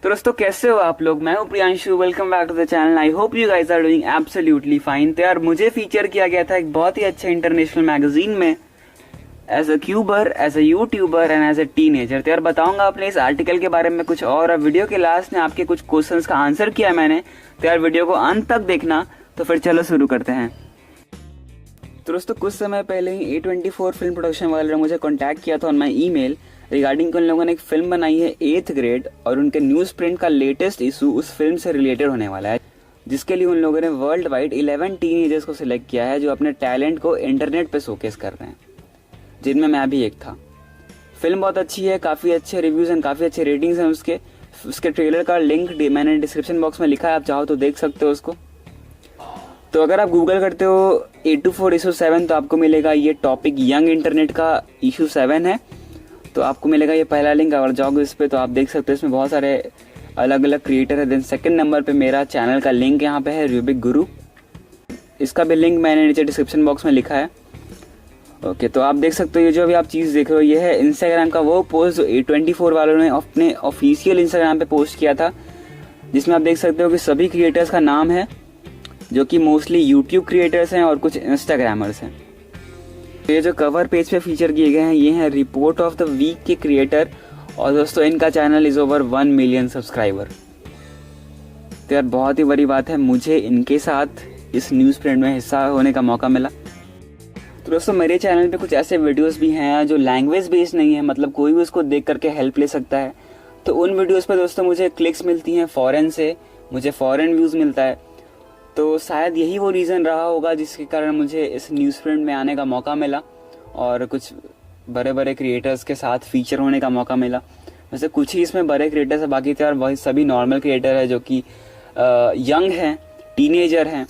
तो दोस्तों कैसे हो आप लोग। मैं हूं Priyanshu. Welcome back to the channel. I hope you guys are doing absolutely fine. तो यार मुझे फीचर किया गया था एक बहुत ही अच्छे इंटरनेशनल मैगजीन में as a cuber, as a YouTuber and as a teenager. तो यार बताऊंगा अपने इस आर्टिकल के बारे में कुछ और वीडियो के लास्ट में आपके कुछ क्वेश्चंस का आंसर किया मैंने। तो यार वीडियो को अंत तक देखना। तो फिर चलो शुरू करते हैं। तो दोस्तों कुछ समय पहले ही A24 फिल्म प्रोडक्शन वाले ने मुझे कॉन्टैक्ट किया था ऑन माई ईमेल रिगार्डिंग उन लोगों ने एक फिल्म बनाई है 8th ग्रेड और उनके न्यूज़ प्रिंट का लेटेस्ट इशू उस फिल्म से रिलेटेड होने वाला है, जिसके लिए उन लोगों ने वर्ल्ड वाइड 11 टीनेजर्स को सिलेक्ट किया है जो अपने टैलेंट को इंटरनेट पे शोकेस कर रहे हैं, जिनमें मैं भी एक था। फिल्म बहुत अच्छी है, काफ़ी अच्छे रिव्यूज़ एंड काफ़ी अच्छे रेटिंग्स हैं उसके ट्रेलर का लिंक मैंने डिस्क्रिप्शन बॉक्स में लिखा है, आप चाहो तो देख सकते हो उसको। तो अगर आप गूगल करते हो A24 इशू 7 तो आपको मिलेगा ये टॉपिक यंग इंटरनेट का इशू 7 है, तो आपको मिलेगा ये पहला लिंक। अगर जाओगे इस पर तो आप देख सकते हो इसमें बहुत सारे अलग अलग क्रिएटर है। देन सेकंड नंबर पे मेरा चैनल का लिंक यहाँ पे है रूबिक गुरु, इसका भी लिंक मैंने नीचे डिस्क्रिप्शन बॉक्स में लिखा है। ओके, तो आप देख सकते हो ये जो अभी आप चीज़ देख रहे हो ये है इंस्टाग्राम का वो पोस्ट जो A24 वालों ने अपने ऑफिशियल इंस्टाग्राम पे पोस्ट किया था, जिसमें आप देख सकते हो कि सभी क्रिएटर्स का नाम है जो कि मोस्टली यूट्यूब क्रिएटर्स हैं और कुछ इंस्टाग्रामर्स हैं। ये जो कवर पेज पे फीचर किए गए हैं ये हैं रिपोर्ट ऑफ द वीक के क्रिएटर, और दोस्तों इनका channel is over 1 million subscriber. तो यार बहुत ही बड़ी बात है, मुझे इनके साथ इस न्यूज़ प्रिंट में हिस्सा होने का मौका मिला। तो दोस्तों मेरे चैनल पे कुछ ऐसे वीडियोस भी हैं जो लैंग्वेज बेस्ड नहीं है, मतलब कोई भी उसको देख करके हेल्प ले सकता है। तो उन वीडियोस पे दोस्तों मुझे क्लिक्स मिलती हैं फॉरेन से, मुझे फॉरेन व्यूज़ मिलता है। तो शायद यही वो रीज़न रहा होगा जिसके कारण मुझे इस न्यूज़ प्रिंट में आने का मौका मिला और कुछ बड़े बड़े क्रिएटर्स के साथ फीचर होने का मौका मिला। वैसे कुछ ही इसमें बड़े क्रिएटर्स हैं, बाकी तो यार वही सभी नॉर्मल क्रिएटर है जो कि यंग हैं, टीनेजर हैं।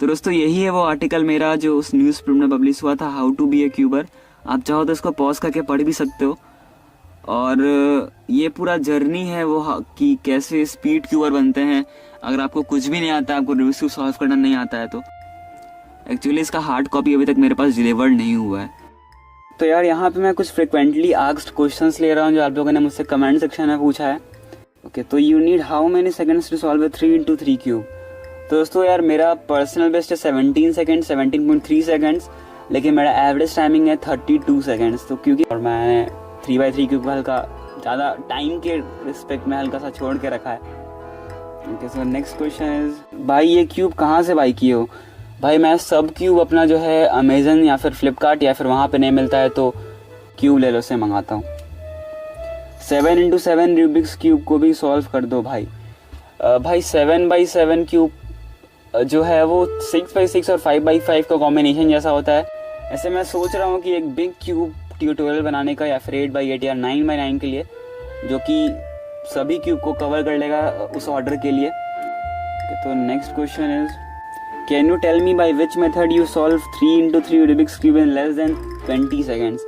तो दोस्तों यही है वो आर्टिकल मेरा जो उस न्यूज़ प्रिंट में पब्लिश हुआ था, हाउ टू बी ए क्यूबर। आप चाहो तो इसको पॉज करके पढ़ भी सकते हो। और ये पूरा जर्नी है वो कि कैसे स्पीड क्यूबर बनते हैं। अगर आपको कुछ भी नहीं आता, आपको रूबिक्स क्यूब सॉल्व करना नहीं आता है तो एक्चुअली इसका हार्ड कॉपी अभी तक मेरे पास डिलीवर्ड नहीं हुआ है। तो यार यहाँ पे मैं कुछ फ्रिक्वेंटली आस्क्ड क्वेश्चंस ले रहा हूँ जो आप लोगों ने मुझसे कमेंट सेक्शन में पूछा है। ओके, तो you need how many seconds to solve 3x3 cube. तो दोस्तों यार मेरा पर्सनल बेस्ट है 17 सेकेंड 17.3 सेकेंड्स, लेकिन मेरा एवरेज टाइमिंग है 32 सेकेंड्स। तो क्योंकि और मैंने 3x3 क्यूब हल्का ज़्यादा टाइम के रिस्पेक्ट में हल्का सा छोड़ के रखा है। Okay, so next question is भाई ये क्यूब कहाँ से बाई किए हो। भाई मैं सब क्यूब अपना जो है अमेजन या फिर फ्लिपकार्ट या फिर वहाँ पे नहीं मिलता है तो क्यूब ले लो से मंगाता हूँ। 7x7 रूबिक्स क्यूब को भी सॉल्व कर दो भाई। भाई 7x7 क्यूब जो है वो 6x6 और 5x5 का कॉम्बिनेशन जैसा होता है। ऐसे मैं सोच रहा हूँ कि एक बिग क्यूब ट्यूटोरियल बनाने का या फिर 8x8 या 9x9 के लिए, जो कि सभी क्यूब को कवर कर लेगा उस ऑर्डर के लिए। तो next question is can you tell me by which method you solve 3x3 Rubik's cube in less than 20 seconds.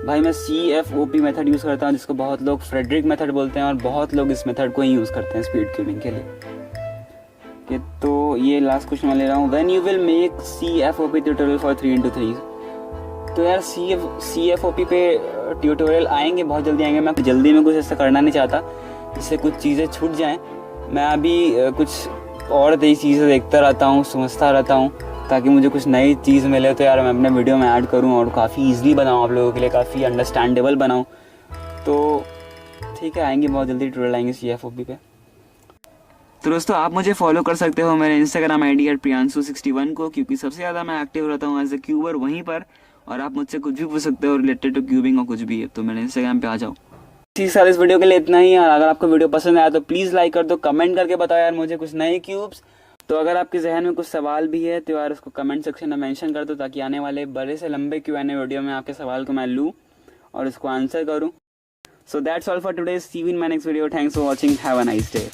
भाई मैं CFOP मेथड यूज़ करता हूँ जिसको बहुत लोग फ्रेडरिक मेथड बोलते हैं और बहुत लोग इस मेथड को ही यूज़ करते हैं स्पीड क्यूबिंग के लिए। तो ये लास्ट क्वेश्चन मैं ले रहा हूँ, when you will make CFOP tutorial for 3x3। तो यार CFOP पे ट्यूटोरियल आएंगे, बहुत जल्दी आएंगे। मैं जल्दी में कुछ ऐसा करना नहीं चाहता जिससे कुछ चीज़ें छूट जाएं। मैं अभी कुछ और नई चीज़ें देखता रहता हूँ, समझता रहता हूँ, ताकि मुझे कुछ नई चीज़ मिले तो यार मैं अपने वीडियो में ऐड करूँ और काफ़ी ईजिली बनाऊँ, आप लोगों के लिए काफ़ी अंडरस्टैंडेबल बनाऊँ। तो ठीक है, आएंगे बहुत जल्दी ट्यूटोरियल आएंगे CFOP पे। तो दोस्तों आप मुझे फॉलो कर सकते हो मेरे इंस्टाग्राम ID @priyanshu61 को, क्योंकि सबसे ज़्यादा मैं एक्टिव रहता हूँ एज ए क्यूबर वहीं पर। और आप मुझसे कुछ भी पूछ सकते हो रिलेटेड टू क्यूबिंग और कुछ भी है तो मेरे इंस्टाग्राम पे आ जाओ। ठीक है, इस वीडियो के लिए इतना ही। और अगर आपको वीडियो पसंद आया तो प्लीज़ लाइक कर दो, कमेंट करके बताओ यार मुझे कुछ नए क्यूब्स। तो अगर आपके जहन में कुछ सवाल भी है तो यार उसको कमेंट सेक्शन में मेंशन कर दो, ताकि आने वाले बड़े से लंबे Q&A वीडियो में आपके सवाल को मैं लूँ और उसको आंसर करूँ। So that's all for today, see you in my next video. Thanks for watching, have a nice day.